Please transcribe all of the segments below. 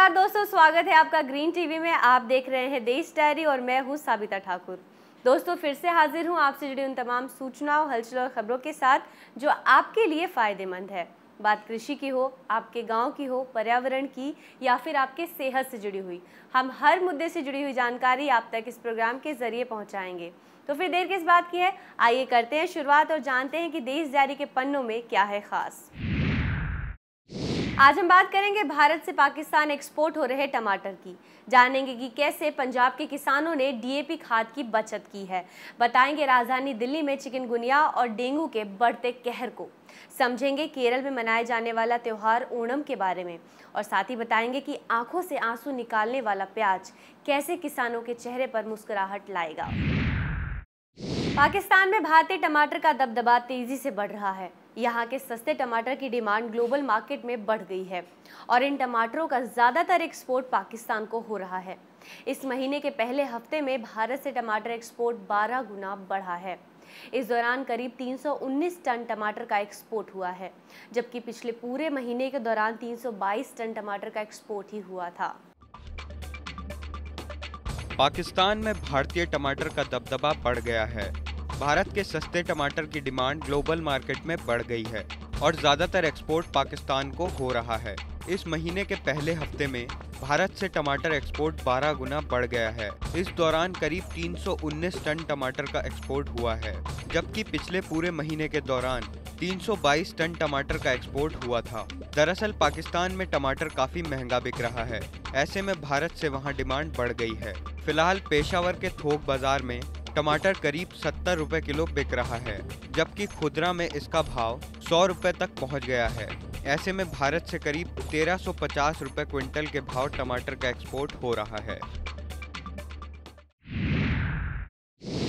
नमस्कार दोस्तों, स्वागत है आपका ग्रीन टीवी में। आप देख रहे हैं देश डायरी और मैं हूं साबिता ठाकुर। दोस्तों, फिर से हाजिर हूं आपसे जुड़ी उन तमाम सूचनाओं, हलचल और खबरों के साथ जो आपके लिए फ़ायदेमंद है। बात कृषि की हो, आपके गांव की हो, पर्यावरण की या फिर आपके सेहत से जुड़ी हुई, हम हर मुद्दे से जुड़ी हुई जानकारी आप तक इस प्रोग्राम के जरिए पहुँचाएंगे। तो फिर देर किस बात की है, आइए करते हैं शुरुआत और जानते हैं कि देश डायरी के पन्नों में क्या है खास। आज हम बात करेंगे भारत से पाकिस्तान एक्सपोर्ट हो रहे टमाटर की। जानेंगे कि कैसे पंजाब के किसानों ने डीएपी खाद की बचत की है। बताएंगे राजधानी दिल्ली में चिकनगुनिया और डेंगू के बढ़ते कहर को। समझेंगे केरल में मनाए जाने वाला त्यौहार ओणम के बारे में और साथ ही बताएंगे कि आंखों से आंसू निकालने वाला प्याज कैसे किसानों के चेहरे पर मुस्कुराहट लाएगा। पाकिस्तान में भारतीय टमाटर का दबदबा तेजी से बढ़ रहा है। यहाँ के सस्ते टमाटर की डिमांड ग्लोबल मार्केट में बढ़ गई है और इन टमाटरों का ज़्यादातर एक्सपोर्ट पाकिस्तान को हो रहा है। इस महीने के पहले हफ्ते में भारत से टमाटर एक्सपोर्ट 12 गुना बढ़ा है। इस दौरान करीब 319 टन टमाटर का एक्सपोर्ट हुआ है, जबकि पिछले पूरे महीने के दौरान 322 टन टमाटर का एक्सपोर्ट ही हुआ था। पाकिस्तान में भारतीय टमाटर का दबदबा बढ़ गया है। भारत के सस्ते टमाटर की डिमांड ग्लोबल मार्केट में बढ़ गई है और ज़्यादातर एक्सपोर्ट पाकिस्तान को हो रहा है। इस महीने के पहले हफ्ते में भारत से टमाटर एक्सपोर्ट 12 गुना बढ़ गया है। इस दौरान करीब 319 टन टमाटर का एक्सपोर्ट हुआ है, जबकि पिछले पूरे महीने के दौरान 322 टन टमाटर का एक्सपोर्ट हुआ था। दरअसल पाकिस्तान में टमाटर काफ़ी महंगा बिक रहा है, ऐसे में भारत से वहां डिमांड बढ़ गई है। फिलहाल पेशावर के थोक बाजार में टमाटर करीब 70 रुपए किलो बिक रहा है, जबकि खुदरा में इसका भाव 100 रुपए तक पहुंच गया है। ऐसे में भारत से करीब 1350 रुपए क्विंटल के भाव टमाटर का एक्सपोर्ट हो रहा है।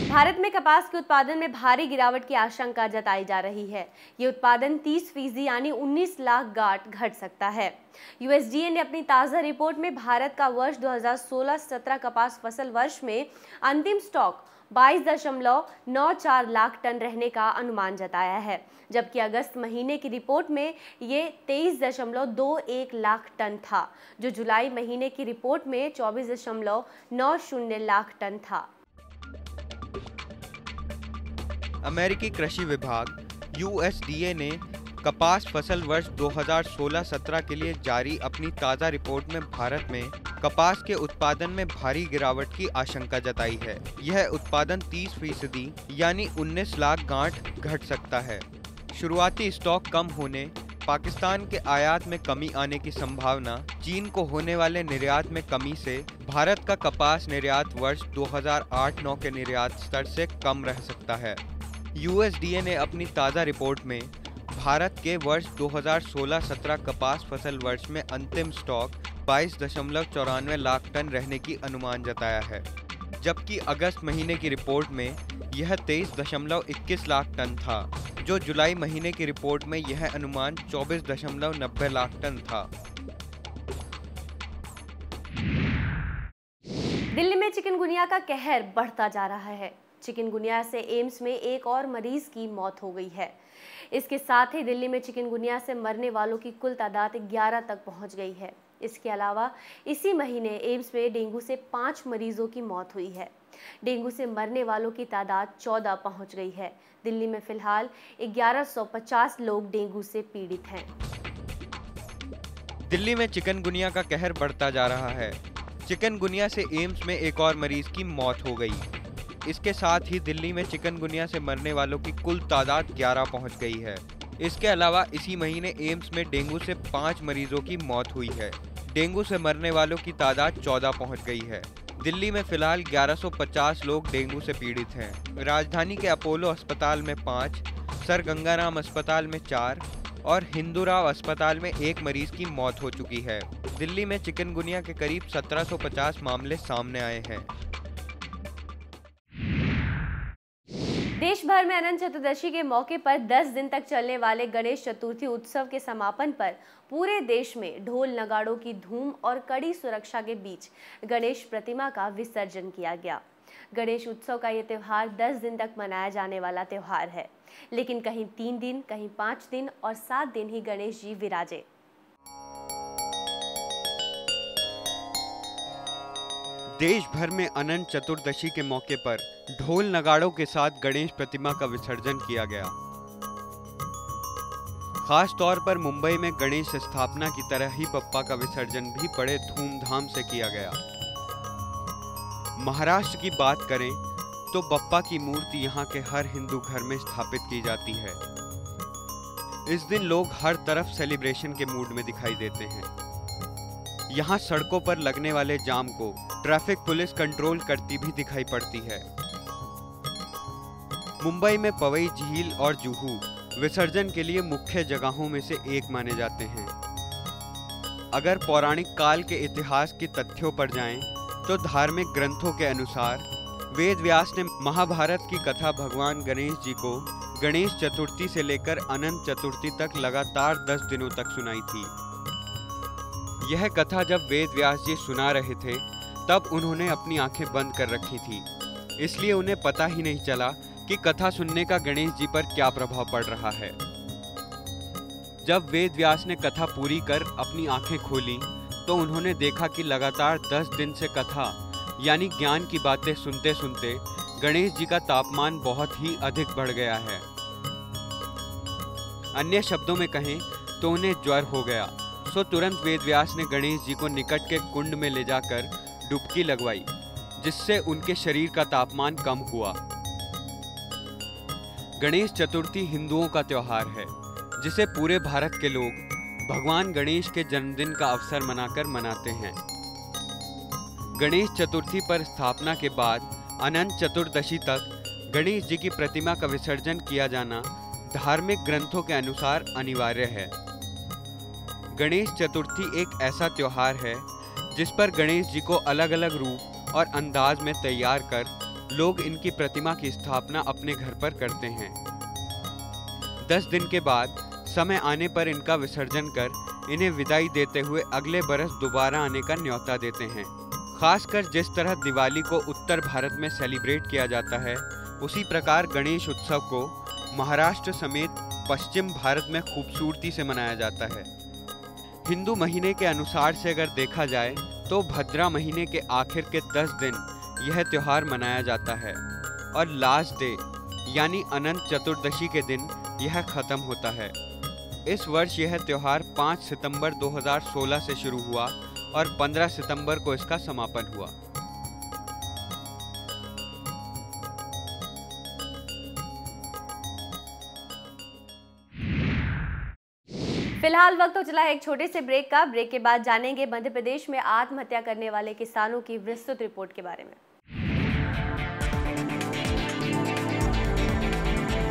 भारत में कपास के उत्पादन में भारी गिरावट की आशंका जताई जा रही है। ये उत्पादन 30% यानी 19 लाख गांठ घट सकता है। यूएसडीए ने अपनी ताज़ा रिपोर्ट में भारत का वर्ष 2016-17 कपास फसल वर्ष में अंतिम स्टॉक 22.94 लाख टन रहने का अनुमान जताया है, जबकि अगस्त महीने की रिपोर्ट में ये 23.21 लाख टन था, जो जुलाई महीने की रिपोर्ट में 24.90 लाख टन था। अमेरिकी कृषि विभाग यूएसडीए ने कपास फसल वर्ष 2016-17 के लिए जारी अपनी ताज़ा रिपोर्ट में भारत में कपास के उत्पादन में भारी गिरावट की आशंका जताई है। यह उत्पादन 30% यानी 19 लाख गांठ घट सकता है। शुरुआती स्टॉक कम होने, पाकिस्तान के आयात में कमी आने की संभावना, चीन को होने वाले निर्यात में कमी से भारत का कपास निर्यात वर्ष 2008-9 के निर्यात स्तर से कम रह सकता है। यूएसडीए ने अपनी ताज़ा रिपोर्ट में भारत के वर्ष 2016-17 कपास फसल वर्ष में अंतिम स्टॉक 22.94 लाख टन रहने की अनुमान जताया है, जबकि अगस्त महीने की रिपोर्ट में यह 23.21 लाख टन था, जो जुलाई महीने की रिपोर्ट में यह अनुमान 24.90 लाख टन था। दिल्ली में चिकनगुनिया का कहर बढ़ता जा रहा है। चिकनगुनिया से एम्स में एक और मरीज की मौत हो गई है। इसके साथ ही दिल्ली में चिकनगुनिया से मरने वालों की कुल तादाद 11 तक पहुंच गई है। इसके अलावा इसी महीने एम्स में डेंगू से 5 मरीजों की मौत हुई है। डेंगू से मरने वालों की तादाद 14 पहुंच गई है। दिल्ली में फिलहाल 1150 लोग डेंगू से पीड़ित हैं। दिल्ली में चिकनगुनिया का कहर बढ़ता जा रहा है। चिकनगुनिया से एम्स में एक और मरीज की मौत हो गई। इसके साथ ही दिल्ली में चिकनगुनिया से मरने वालों की कुल तादाद 11 पहुंच गई है। इसके अलावा इसी महीने एम्स में डेंगू से 5 मरीजों की मौत हुई है। डेंगू से मरने वालों की तादाद 14 पहुंच गई है। दिल्ली में फिलहाल 1150 लोग डेंगू से पीड़ित हैं। राजधानी के अपोलो अस्पताल में 5, सर गंगाराम अस्पताल में 4 और हिंदूराव अस्पताल में 1 मरीज की मौत हो चुकी है। दिल्ली में चिकनगुनिया के करीब 1750 मामले सामने आए हैं। देश भर में अनंत चतुर्दशी के मौके पर 10 दिन तक चलने वाले गणेश चतुर्थी उत्सव के समापन पर पूरे देश में ढोल नगाड़ों की धूम और कड़ी सुरक्षा के बीच गणेश प्रतिमा का विसर्जन किया गया। गणेश उत्सव का ये त्यौहार 10 दिन तक मनाया जाने वाला त्यौहार है, लेकिन कहीं 3 दिन, कहीं 5 दिन और 7 दिन ही गणेश जी विराजे। देश भर में अनंत चतुर्दशी के मौके पर ढोल नगाड़ों के साथ गणेश प्रतिमा का विसर्जन किया गया। खास तौर पर मुंबई में गणेश स्थापना की तरह ही बप्पा का विसर्जन भी बड़े धूमधाम से किया गया। महाराष्ट्र की बात करें तो बप्पा की मूर्ति यहाँ के हर हिंदू घर में स्थापित की जाती है। इस दिन लोग हर तरफ सेलिब्रेशन के मूड में दिखाई देते हैं। यहाँ सड़कों पर लगने वाले जाम को ट्रैफिक पुलिस कंट्रोल करती भी दिखाई पड़ती है। मुंबई में पवई झील और जुहू विसर्जन के लिए मुख्य जगहों में से एक माने जाते हैं। अगर पौराणिक काल के इतिहास के तथ्यों पर जाएं, तो धार्मिक ग्रंथों के अनुसार वेद व्यास ने महाभारत की कथा भगवान गणेश जी को गणेश चतुर्थी से लेकर अनंत चतुर्थी तक लगातार 10 दिनों तक सुनाई थी। यह कथा जब वेद व्यास जी सुना रहे थे, तब उन्होंने अपनी आंखें बंद कर रखी थी, इसलिए उन्हें पता ही नहीं चला कि कथा सुनने का गणेश जी पर क्या प्रभाव पड़ रहा है। जब वेद व्यास ने कथा पूरी कर अपनी आंखें खोली, तो उन्होंने देखा कि लगातार 10 दिन से कथा यानी ज्ञान की बातें सुनते सुनते गणेश जी का तापमान बहुत ही अधिक बढ़ गया है। अन्य शब्दों में कहें तो उन्हें ज्वर हो गया। सो तुरंत वेद व्यास ने गणेश जी को निकट के कुंड में ले जाकर डुबकी लगवाई, जिससे उनके शरीर का तापमान कम हुआ। गणेश चतुर्थी हिंदुओं का त्योहार है, जिसे पूरे भारत के लोग भगवान गणेश के जन्मदिन का अवसर मनाकर मनाते हैं। गणेश चतुर्थी पर स्थापना के बाद अनंत चतुर्दशी तक गणेश जी की प्रतिमा का विसर्जन किया जाना धार्मिक ग्रंथों के अनुसार अनिवार्य है। गणेश चतुर्थी एक ऐसा त्योहार है जिस पर गणेश जी को अलग अलग रूप और अंदाज में तैयार कर लोग इनकी प्रतिमा की स्थापना अपने घर पर करते हैं। 10 दिन के बाद समय आने पर इनका विसर्जन कर इन्हें विदाई देते हुए अगले बरस दोबारा आने का न्योता देते हैं। खासकर जिस तरह दिवाली को उत्तर भारत में सेलिब्रेट किया जाता है, उसी प्रकार गणेश उत्सव को महाराष्ट्र समेत पश्चिम भारत में खूबसूरती से मनाया जाता है। हिंदू महीने के अनुसार से अगर देखा जाए तो भद्रा महीने के आखिर के 10 दिन यह त्योहार मनाया जाता है और लास्ट डे यानी अनंत चतुर्दशी के दिन यह खत्म होता है। इस वर्ष यह त्योहार 5 सितंबर 2016 से शुरू हुआ और 15 सितंबर को इसका समापन हुआ। फिलहाल वक्त तो चला है एक छोटे से ब्रेक का। ब्रेक के बाद जानेंगे मध्य प्रदेश में आत्महत्या करने वाले किसानों की विस्तृत रिपोर्ट के बारे में।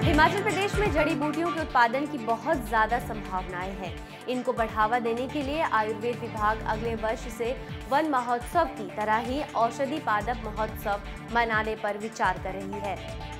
हिमाचल प्रदेश में जड़ी बूटियों के उत्पादन की बहुत ज्यादा संभावनाएं हैं। इनको बढ़ावा देने के लिए आयुर्वेद विभाग अगले वर्ष से वन महोत्सव की तरह ही औषधि पादप महोत्सव मनाने पर विचार कर रही है।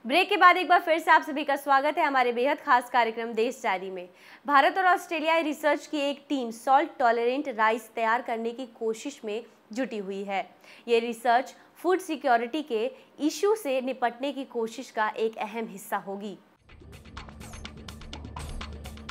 ब्रेक के बाद एक बार फिर से आप सभी का स्वागत है हमारे बेहद खास कार्यक्रम देश डायरी में। भारत और ऑस्ट्रेलियाई रिसर्च की एक टीम सॉल्ट टॉलरेंट राइस तैयार करने की कोशिश में जुटी हुई है। ये रिसर्च फूड सिक्योरिटी के इशू से निपटने की कोशिश का एक अहम हिस्सा होगी।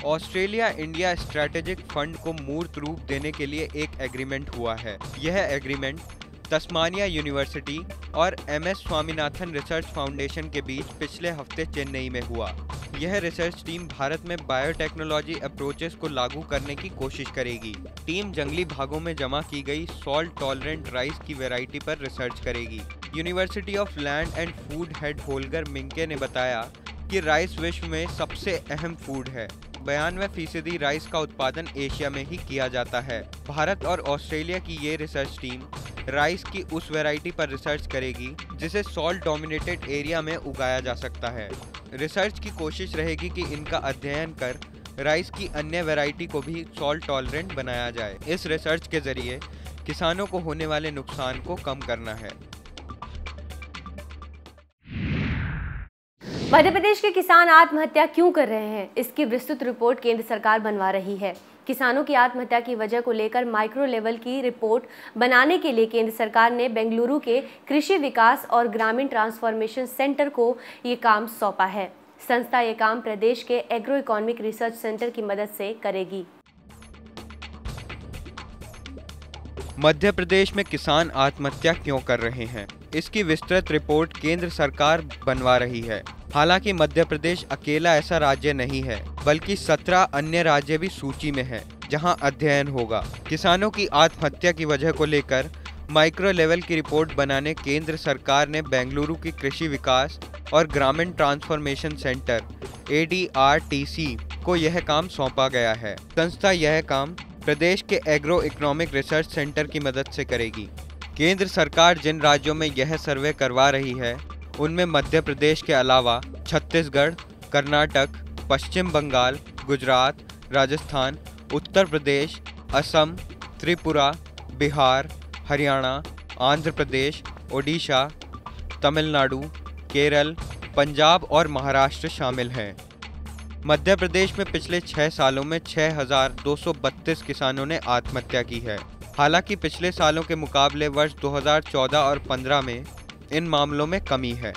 ऑस्ट्रेलिया इंडिया स्ट्रैटेजिक फंड को मूर्त रूप देने के लिए एक एग्रीमेंट हुआ है। यह एग्रीमेंट तस्मानिया यूनिवर्सिटी और MS स्वामीनाथन रिसर्च फाउंडेशन के बीच पिछले हफ्ते चेन्नई में हुआ। यह रिसर्च टीम भारत में बायोटेक्नोलॉजी अप्रोचेस को लागू करने की कोशिश करेगी। टीम जंगली भागों में जमा की गई सॉल्ट टॉलरेंट राइस की वैरायटी पर रिसर्च करेगी। University of Land and Food head Holger Minke ने बताया कि राइस विश्व में सबसे अहम फूड है। 92% राइस का उत्पादन एशिया में ही किया जाता है। भारत और ऑस्ट्रेलिया की ये रिसर्च टीम राइस की उस वैरायटी पर रिसर्च करेगी जिसे सॉल्ट डोमिनेटेड एरिया में उगाया जा सकता है। रिसर्च की कोशिश रहेगी कि इनका अध्ययन कर राइस की अन्य वैरायटी को भी सॉल्ट टॉलरेंट बनाया जाए। इस रिसर्च के जरिए किसानों को होने वाले नुकसान को कम करना है। मध्य प्रदेश के किसान आत्महत्या क्यों कर रहे हैं, इसकी विस्तृत रिपोर्ट केंद्र सरकार बनवा रही है। किसानों की आत्महत्या की वजह को लेकर माइक्रो लेवल की रिपोर्ट बनाने के लिए केंद्र सरकार ने बेंगलुरु के कृषि विकास और ग्रामीण ट्रांसफॉर्मेशन सेंटर को ये काम सौंपा है। संस्था ये काम प्रदेश के एग्रो इकोनॉमिक रिसर्च सेंटर की मदद से करेगी। मध्य प्रदेश में किसान आत्महत्या क्यों कर रहे हैं, इसकी विस्तृत रिपोर्ट केंद्र सरकार बनवा रही है। हालांकि मध्य प्रदेश अकेला ऐसा राज्य नहीं है, बल्कि 17 अन्य राज्य भी सूची में हैं, जहां अध्ययन होगा। किसानों की आत्महत्या की वजह को लेकर माइक्रो लेवल की रिपोर्ट बनाने केंद्र सरकार ने बेंगलुरु की कृषि विकास और ग्रामीण ट्रांसफॉर्मेशन सेंटर ADRTC को यह काम सौंपा गया है। संस्था यह काम प्रदेश के एग्रो इकोनॉमिक रिसर्च सेंटर की मदद से करेगी। केंद्र सरकार जिन राज्यों में यह सर्वे करवा रही है, उनमें मध्य प्रदेश के अलावा छत्तीसगढ़, कर्नाटक, पश्चिम बंगाल, गुजरात, राजस्थान, उत्तर प्रदेश, असम, त्रिपुरा, बिहार, हरियाणा, आंध्र प्रदेश, ओडिशा, तमिलनाडु, केरल, पंजाब और महाराष्ट्र शामिल हैं। मध्य प्रदेश में पिछले 6 सालों में 6,232 किसानों ने आत्महत्या की है। हालांकि पिछले सालों के मुकाबले वर्ष 2014 और 15 में इन मामलों में कमी है।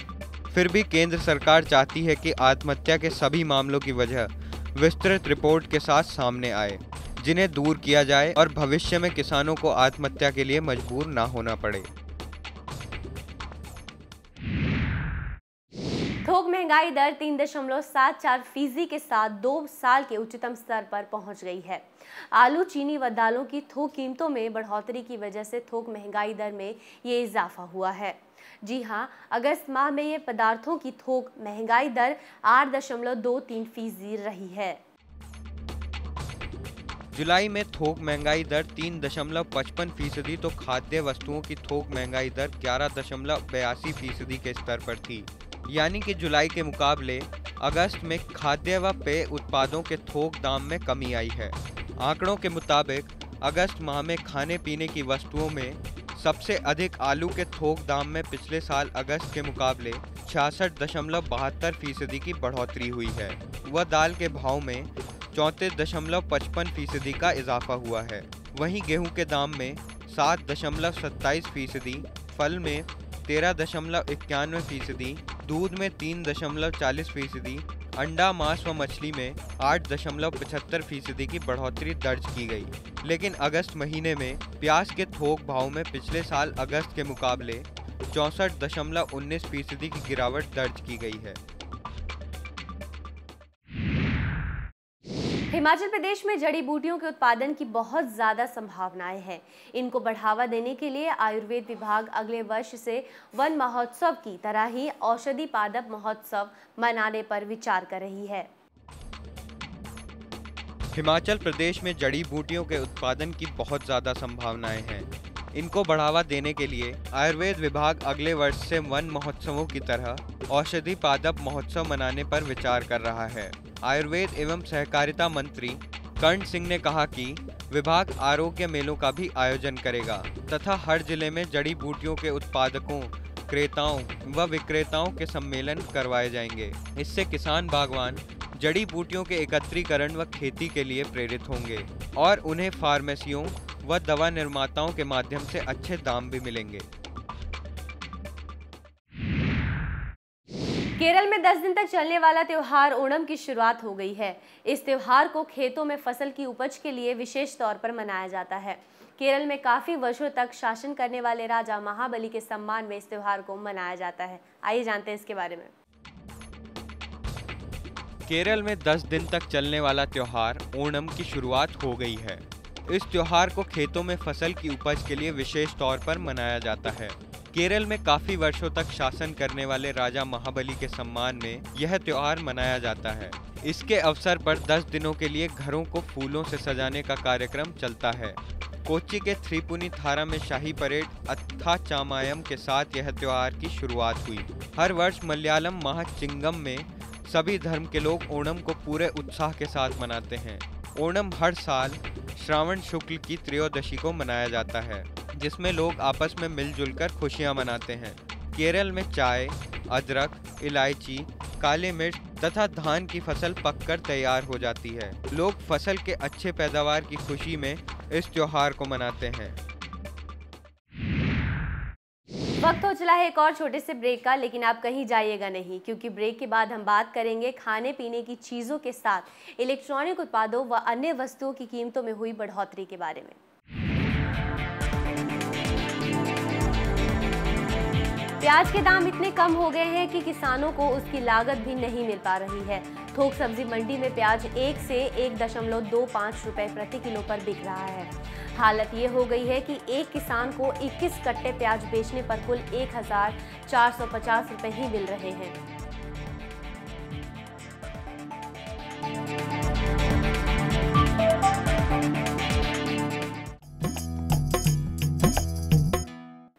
फिर भी केंद्र सरकार चाहती है कि आत्महत्या के सभी मामलों की वजह विस्तृत रिपोर्ट के साथ सामने आए, जिन्हें दूर किया जाए और भविष्य में किसानों को आत्महत्या के लिए मजबूर ना होना पड़े। थोक महंगाई दर 3.74% के साथ 2 साल के उच्चतम स्तर पर पहुंच गई है। आलू, चीनी व दालों की थोक कीमतों में बढ़ोतरी की वजह से थोक महंगाई दर में ये इजाफा हुआ है। जी हां, अगस्त माह में ये पदार्थों की थोक महंगाई दर 8.23% रही है। जुलाई में थोक महंगाई दर 3.55% तो खाद्य वस्तुओं की थोक महंगाई दर 11.82% के स्तर पर थी। यानी कि जुलाई के मुकाबले अगस्त में खाद्य व पेय उत्पादों के थोक दाम में कमी आई है। आंकड़ों के मुताबिक अगस्त माह में खाने पीने की वस्तुओं में सबसे अधिक आलू के थोक दाम में पिछले साल अगस्त के मुकाबले 66.72% की बढ़ोतरी हुई है। वह दाल के भाव में 34.55% का इजाफा हुआ है। वहीं गेहूं के दाम में 7.27%, फल में 13.91%, दूध में 3.40%, अंडा, मांस व मछली में 8.75% की बढ़ोतरी दर्ज की गई। लेकिन अगस्त महीने में प्याज के थोक भाव में पिछले साल अगस्त के मुकाबले 64.19% की गिरावट दर्ज की गई है। हिमाचल प्रदेश में जड़ी बूटियों के उत्पादन की बहुत ज़्यादा संभावनाएं हैं। इनको बढ़ावा देने के लिए आयुर्वेद विभाग अगले वर्ष से वन महोत्सव की तरह ही औषधि पादप महोत्सव मनाने पर विचार कर रही है। हिमाचल प्रदेश में जड़ी बूटियों के उत्पादन की बहुत ज़्यादा संभावनाएं हैं। इनको बढ़ावा देने के लिए आयुर्वेद विभाग अगले वर्ष से वन महोत्सवों की तरह औषधि पादप महोत्सव मनाने पर विचार कर रहा है। आयुर्वेद एवं सहकारिता मंत्री कर्ण सिंह ने कहा कि विभाग आरोग्य मेलों का भी आयोजन करेगा तथा हर जिले में जड़ी बूटियों के उत्पादकों, क्रेताओं व विक्रेताओं के सम्मेलन करवाए जाएंगे। इससे किसान बागवान जड़ी बूटियों के एकत्रीकरण व खेती के लिए प्रेरित होंगे और उन्हें फार्मेसियों व दवा निर्माताओं के माध्यम से अच्छे दाम भी मिलेंगे। केरल में 10 दिन तक चलने वाला त्योहार ओणम की शुरुआत हो गई है। इस त्योहार को खेतों में फसल की उपज के लिए विशेष तौर पर मनाया जाता है। केरल में काफी वर्षों तक शासन करने वाले राजा महाबली के सम्मान में इस त्योहार को मनाया जाता है। आइए जानते हैं इसके बारे में। केरल में 10 दिन तक चलने वाला त्योहार ओणम की शुरुआत हो गई है। इस त्योहार को खेतों में फसल की उपज के लिए विशेष तौर पर मनाया जाता है। केरल में काफी वर्षों तक शासन करने वाले राजा महाबली के सम्मान में यह त्योहार मनाया जाता है। इसके अवसर पर 10 दिनों के लिए घरों को फूलों से सजाने का कार्यक्रम चलता है। कोच्चि के थ्रीपुनिथारा में शाही परेड अत्था चामायम के साथ यह त्योहार की शुरुआत हुई। हर वर्ष मलयालम माह चिंगम में सभी धर्म के लोग ओणम को पूरे उत्साह के साथ मनाते हैं। ओणम हर साल श्रावण शुक्ल की त्रयोदशी को मनाया जाता है, जिसमें लोग आपस में मिलजुल कर खुशियां मनाते हैं। केरल में चाय, अदरक, इलायची, काले मिर्च तथा धान की फसल पककर तैयार हो जाती है। लोग फसल के अच्छे पैदावार की खुशी में इस त्योहार को मनाते हैं। वक्त हो चला है एक और छोटे से ब्रेक का, लेकिन आप कहीं जाइएगा नहीं, क्योंकि ब्रेक के बाद हम बात करेंगे खाने पीने की चीज़ों के साथ इलेक्ट्रॉनिक उत्पादों व अन्य वस्तुओं की कीमतों में हुई बढ़ोतरी के बारे में। प्याज के दाम इतने कम हो गए हैं कि किसानों को उसकी लागत भी नहीं मिल पा रही है। थोक सब्जी मंडी में प्याज 1 से 1.25 रुपए प्रति किलो पर बिक रहा है। हालत ये हो गई है कि एक किसान को 21 कट्टे प्याज बेचने पर कुल 1,450 रुपए ही मिल रहे हैं।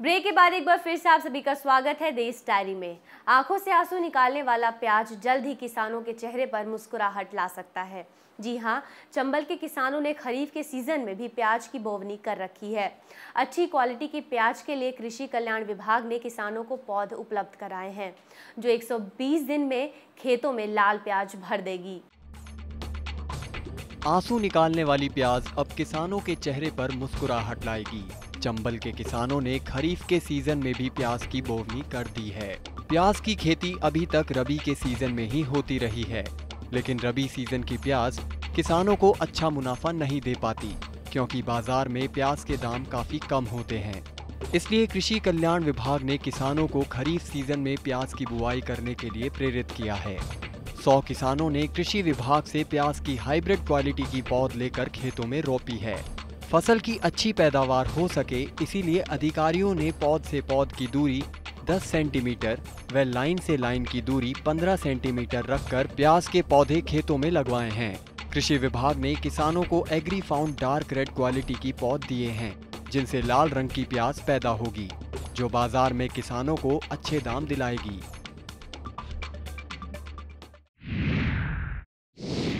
ब्रेक के बाद एक बार फिर से आप सभी का स्वागत है देश डायरी में। आंखों से आंसू निकालने वाला प्याज जल्द ही किसानों के चेहरे पर मुस्कुराहट ला सकता है। जी हां, चंबल के किसानों ने खरीफ के सीजन में भी प्याज की बोवनी कर रखी है। अच्छी क्वालिटी की प्याज के लिए कृषि कल्याण विभाग ने किसानों को पौध उपलब्ध कराए हैं, जो 120 दिन में खेतों में लाल प्याज भर देगी। आंसू निकालने वाली प्याज अब किसानों के चेहरे पर मुस्कुराहट लाएगी। चंबल के किसानों ने खरीफ के सीजन में भी प्याज की बोवनी कर दी है। प्याज की खेती अभी तक रबी के सीजन में ही होती रही है, लेकिन रबी सीजन की प्याज किसानों को अच्छा मुनाफा नहीं दे पाती, क्योंकि बाजार में प्याज के दाम काफी कम होते हैं। इसलिए कृषि कल्याण विभाग ने किसानों को खरीफ सीजन में प्याज की बुआई करने के लिए प्रेरित किया है। 100 किसानों ने कृषि विभाग से प्याज की हाइब्रिड क्वालिटी की पौध लेकर खेतों में रोपी है। फसल की अच्छी पैदावार हो सके, इसीलिए अधिकारियों ने पौध से पौध की दूरी 10 सेंटीमीटर व लाइन से लाइन की दूरी 15 सेंटीमीटर रखकर प्याज के पौधे खेतों में लगवाए हैं। कृषि विभाग ने किसानों को Agrifound dark red quality की पौध दिए हैं, जिनसे लाल रंग की प्याज पैदा होगी, जो बाजार में किसानों को अच्छे दाम दिलाएगी।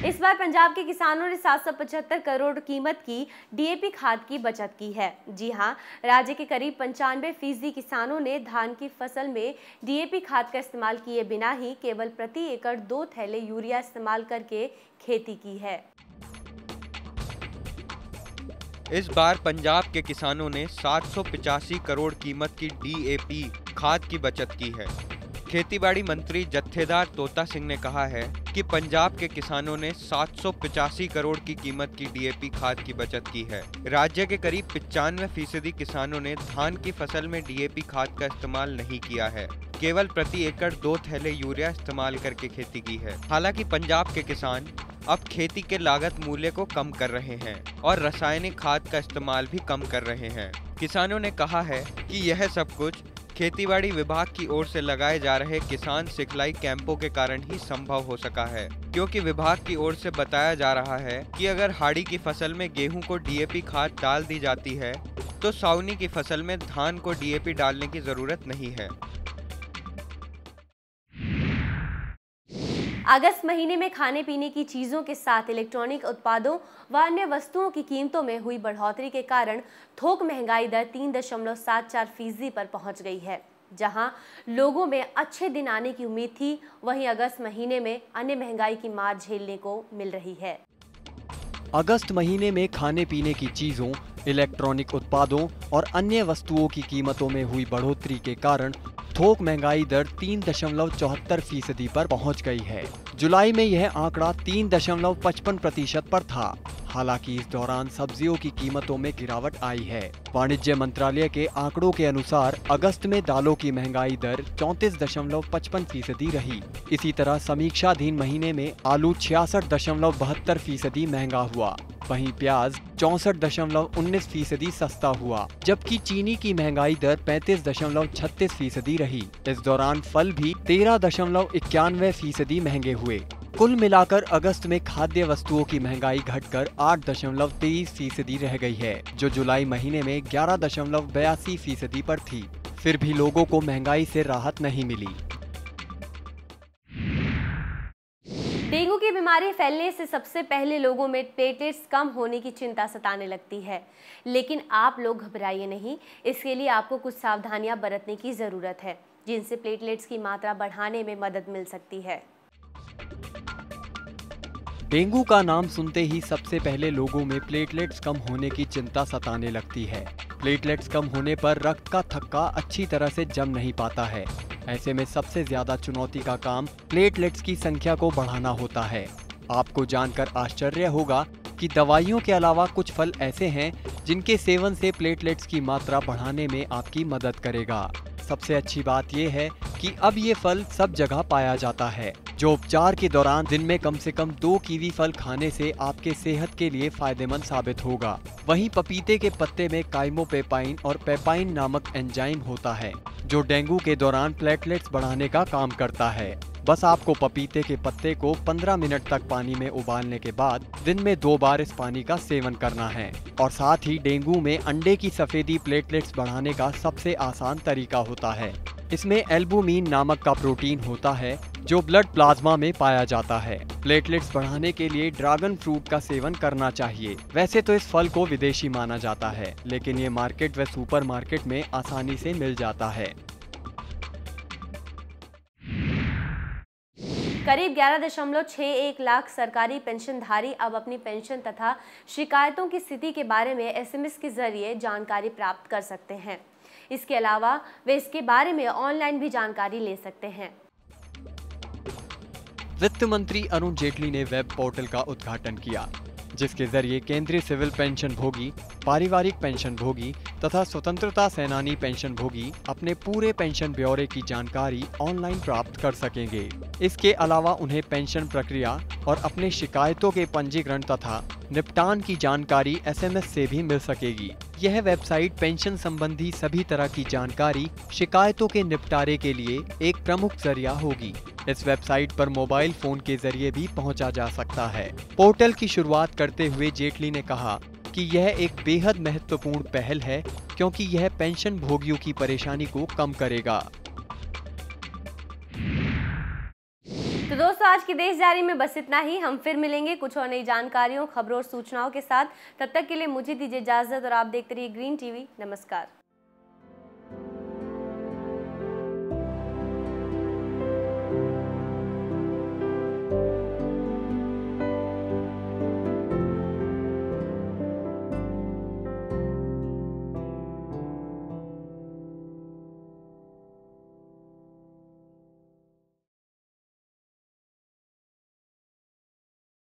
इस बार पंजाब के किसानों ने 775 करोड़ कीमत की डीएपी खाद की बचत की है। जी हां, राज्य के करीब 95% किसानों ने धान की फसल में डीएपी खाद का इस्तेमाल किए बिना ही केवल प्रति एकड़ 2 थैले यूरिया इस्तेमाल करके खेती की है। इस बार पंजाब के किसानों ने 785 करोड़ कीमत की डीएपी खाद की बचत की है। खेतीबाड़ी मंत्री जत्थेदार तोता सिंह ने कहा है कि पंजाब के किसानों ने 785 करोड़ की कीमत की डीएपी खाद की बचत की है। राज्य के करीब 95% किसानों ने धान की फसल में डीएपी खाद का इस्तेमाल नहीं किया है, केवल प्रति एकड़ 2 थैले यूरिया इस्तेमाल करके खेती की है। हालांकि पंजाब के किसान अब खेती के लागत मूल्य को कम कर रहे हैं और रासायनिक खाद का इस्तेमाल भी कम कर रहे हैं। किसानों ने कहा है कि यह सब कुछ खेतीबाड़ी विभाग की ओर से लगाए जा रहे किसान सिखलाई कैंपों के कारण ही संभव हो सका है, क्योंकि विभाग की ओर से बताया जा रहा है कि अगर हाड़ी की फसल में गेहूं को डीएपी खाद डाल दी जाती है, तो सावनी की फसल में धान को डीएपी डालने की जरूरत नहीं है। अगस्त महीने में खाने पीने की चीज़ों के साथ इलेक्ट्रॉनिक उत्पादों व अन्य वस्तुओं की कीमतों में हुई बढ़ोतरी के कारण थोक महंगाई दर 3.74% पर पहुंच गई है। जहां लोगों में अच्छे दिन आने की उम्मीद थी, वहीं अगस्त महीने में अन्य महंगाई की मार झेलने को मिल रही है। अगस्त महीने में खाने पीने की चीजों, इलेक्ट्रॉनिक उत्पादों और अन्य वस्तुओं की कीमतों में हुई बढ़ोतरी के कारण थोक महंगाई दर 3.74% पर पहुंच गई है। जुलाई में यह आंकड़ा 3.55% पर था। हालांकि इस दौरान सब्जियों की कीमतों में गिरावट आई है। वाणिज्य मंत्रालय के आंकड़ों के अनुसार अगस्त में दालों की महंगाई दर 34.55% रही। इसी तरह समीक्षाधीन महीने में आलू 66.72% महंगा हुआ। वहीं प्याज 64.19% सस्ता हुआ, जबकि चीनी की महंगाई दर 35.36% रही। इस दौरान फल भी 13.91% महंगे हुए। कुल मिलाकर अगस्त में खाद्य वस्तुओं की महंगाई घटकर 8.23% रह गई है, जो जुलाई महीने में 11.82% पर थी। फिर भी लोगों को महंगाई से राहत नहीं मिली। डेंगू की बीमारी फैलने से सबसे पहले लोगों में प्लेटलेट्स कम होने की चिंता सताने लगती है, लेकिन आप लोग घबराइए नहीं। इसके लिए आपको कुछ सावधानियां बरतने की ज़रूरत है, जिनसे प्लेटलेट्स की मात्रा बढ़ाने में मदद मिल सकती है। डेंगू का नाम सुनते ही सबसे पहले लोगों में प्लेटलेट्स कम होने की चिंता सताने लगती है। प्लेटलेट्स कम होने पर रक्त का थक्का अच्छी तरह से जम नहीं पाता है। ऐसे में सबसे ज्यादा चुनौती का काम प्लेटलेट्स की संख्या को बढ़ाना होता है। आपको जानकर आश्चर्य होगा कि दवाइयों के अलावा कुछ फल ऐसे हैं जिनके सेवन से प्लेटलेट्स की मात्रा बढ़ाने में आपकी मदद करेगा। सबसे अच्छी बात यह है कि अब ये फल सब जगह पाया जाता है, जो उपचार के दौरान दिन में कम से कम 2 कीवी फल खाने से आपके सेहत के लिए फायदेमंद साबित होगा। वहीं पपीते के पत्ते में काइमोपेपाइन और पेपाइन नामक एंजाइम होता है, जो डेंगू के दौरान प्लेटलेट्स बढ़ाने का काम करता है। बस आपको पपीते के पत्ते को 15 मिनट तक पानी में उबालने के बाद दिन में 2 बार इस पानी का सेवन करना है। और साथ ही डेंगू में अंडे की सफेदी प्लेटलेट्स बढ़ाने का सबसे आसान तरीका होता है। इसमें एल्बुमिन नामक का प्रोटीन होता है, जो ब्लड प्लाज्मा में पाया जाता है। प्लेटलेट्स बढ़ाने के लिए ड्रैगन फ्रूट का सेवन करना चाहिए। वैसे तो इस फल को विदेशी माना जाता है, लेकिन ये मार्केट व सुपरमार्केट में आसानी से मिल जाता है। करीब 11.61 लाख सरकारी पेंशनधारी अब अपनी पेंशन तथा शिकायतों की स्थिति के बारे में एसएमएस के जरिए जानकारी प्राप्त कर सकते हैं। इसके अलावा वे इसके बारे में ऑनलाइन भी जानकारी ले सकते हैं। वित्त मंत्री अरुण जेटली ने वेब पोर्टल का उद्घाटन किया, जिसके जरिए केंद्रीय सिविल पेंशन भोगी, पारिवारिक पेंशन भोगी तथा स्वतंत्रता सेनानी पेंशन भोगी अपने पूरे पेंशन ब्यौरे की जानकारी ऑनलाइन प्राप्त कर सकेंगे। इसके अलावा उन्हें पेंशन प्रक्रिया और अपने शिकायतों के पंजीकरण तथा निपटान की जानकारी एसएमएस से भी मिल सकेगी। यह वेबसाइट पेंशन संबंधी सभी तरह की जानकारी शिकायतों के निपटारे के लिए एक प्रमुख जरिया होगी। इस वेबसाइट पर मोबाइल फोन के जरिए भी पहुंचा जा सकता है। पोर्टल की शुरुआत करते हुए जेटली ने कहा कि यह एक बेहद महत्वपूर्ण पहल है, क्योंकि यह पेंशन भोगियों की परेशानी को कम करेगा। तो दोस्तों, आज की देश जारी में बस इतना ही। हम फिर मिलेंगे कुछ और नई जानकारियों, खबरों और सूचनाओं के साथ। तब तक के लिए मुझे दीजिए इजाजत और आप देखते रहिए ग्रीन टीवी। नमस्कार।